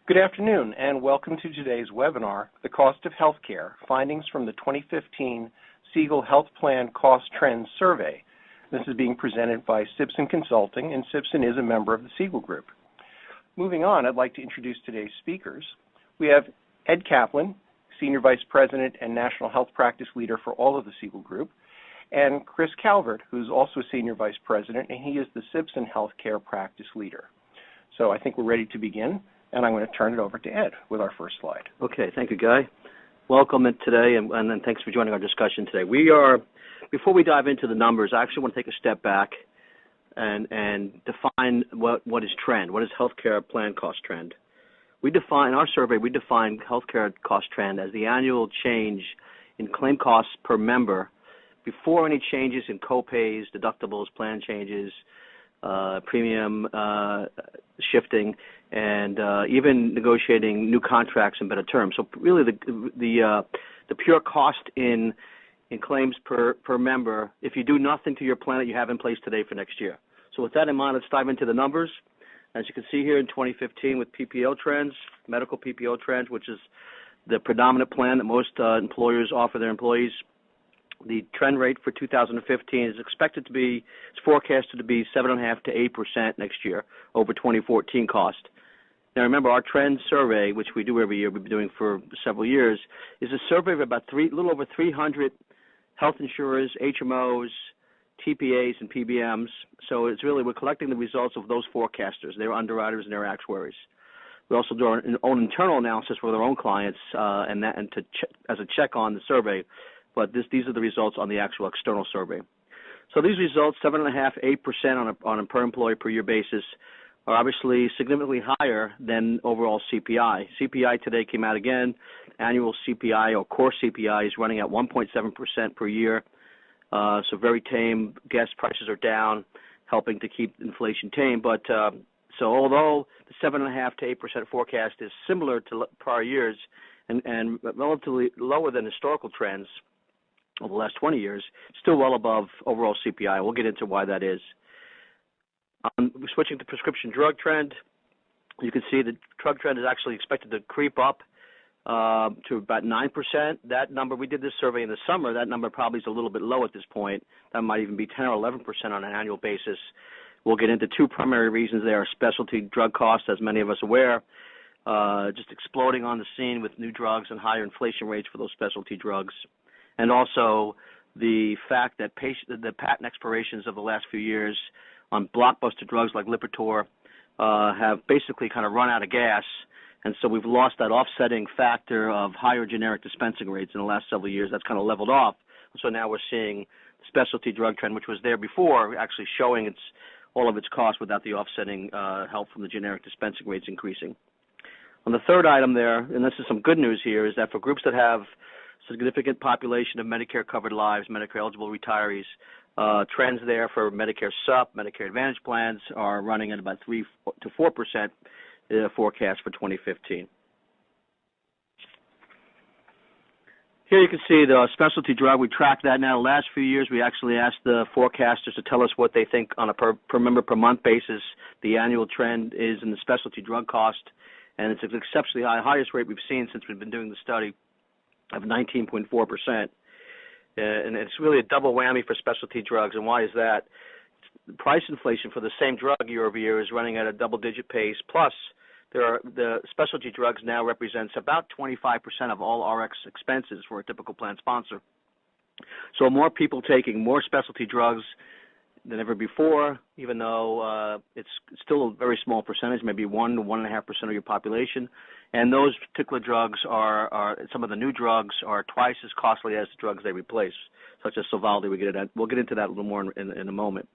Good afternoon, and welcome to today's webinar, The Cost of Healthcare, Findings from the 2015 Siegel Health Plan Cost Trends Survey. This is being presented by Simpson Consulting, and Simpson is a member of the Siegel Group. Moving on, I'd like to introduce today's speakers. We have Ed Kaplan, Senior Vice President and National Health Practice Leader for all of the Siegel Group, and Chris Calvert, who's also a Senior Vice President, and he is the Simpson Healthcare Practice Leader. So I think we're ready to begin. And I'm going to turn it over to Ed with our first slide. Okay, thank you, Guy. Welcome today, and thanks for joining our discussion today. Before we dive into the numbers, I actually want to take a step back and define what is trend. What is healthcare plan cost trend? In our survey, we define healthcare cost trend as the annual change in claim costs per member before any changes in co-pays, deductibles, plan changes, premium shifting, and even negotiating new contracts and better terms. So really the pure cost in claims per member if you do nothing to your plan that you have in place today for next year. So with that in mind, let's dive into the numbers. As you can see here in 2015 with PPO trends, medical PPO trends, which is the predominant plan that most employers offer their employees, the trend rate for 2015 is forecasted to be 7.5% to 8% next year over 2014 cost. Now remember, our trend survey, which we do every year, we've been doing for several years, is a survey of about a little over 300 health insurers, HMOs, TPAs, and PBMs. So we're collecting the results of those forecasters, their underwriters, and their actuaries. We also do our own internal analysis for our own clients, as a check on the survey. But these are the results on the actual external survey. So these results, 7.5%, 8% on a per employee per year basis, are obviously significantly higher than overall CPI. CPI today came out again. Annual CPI or core CPI is running at 1.7% per year. So very tame. Gas prices are down, helping to keep inflation tame. But so although the 7.5% to 8% forecast is similar to prior years and relatively lower than historical trends over the last 20 years, still well above overall CPI. We'll get into why that is. Switching to prescription drug trend, you can see the drug trend is actually expected to creep up to about 9%. That number, we did this survey in the summer, that number probably is a little bit low at this point. That might even be 10 or 11% on an annual basis. We'll get into two primary reasons there. Specialty drug costs, as many of us are aware, just exploding on the scene with new drugs and higher inflation rates for those specialty drugs. And also the fact that the patent expirations of the last few years on blockbuster drugs like Lipitor have basically kind of run out of gas, and so we've lost that offsetting factor of higher generic dispensing rates in the last several years. That's kind of leveled off. So now we're seeing the specialty drug trend, which was there before, actually showing all of its costs without the offsetting help from the generic dispensing rates increasing. On the third item there, and this is some good news here, is that for groups that have significant population of Medicare-covered lives, Medicare-eligible retirees, trends there for Medicare SUP, Medicare Advantage plans are running at about 3 to 4% forecast for 2015. Here you can see the specialty drug. We track that now. The last few years, we actually asked the forecasters to tell us what they think on a per member per month basis the annual trend is in the specialty drug cost, and it's an exceptionally highest rate we've seen since we've been doing the study, of 19.4%. And it's really a double whammy for specialty drugs. And why is that? The price inflation for the same drug year over year is running at a double-digit pace. Plus, the specialty drugs now represents about 25% of all RX expenses for a typical plan sponsor. So more people taking more specialty drugs than ever before, even though it's still a very small percentage, maybe 1 to 1.5% of your population. And those particular drugs are some of the new drugs are twice as costly as the drugs they replace, such as Sovaldi. We'll get into that a little more in a moment.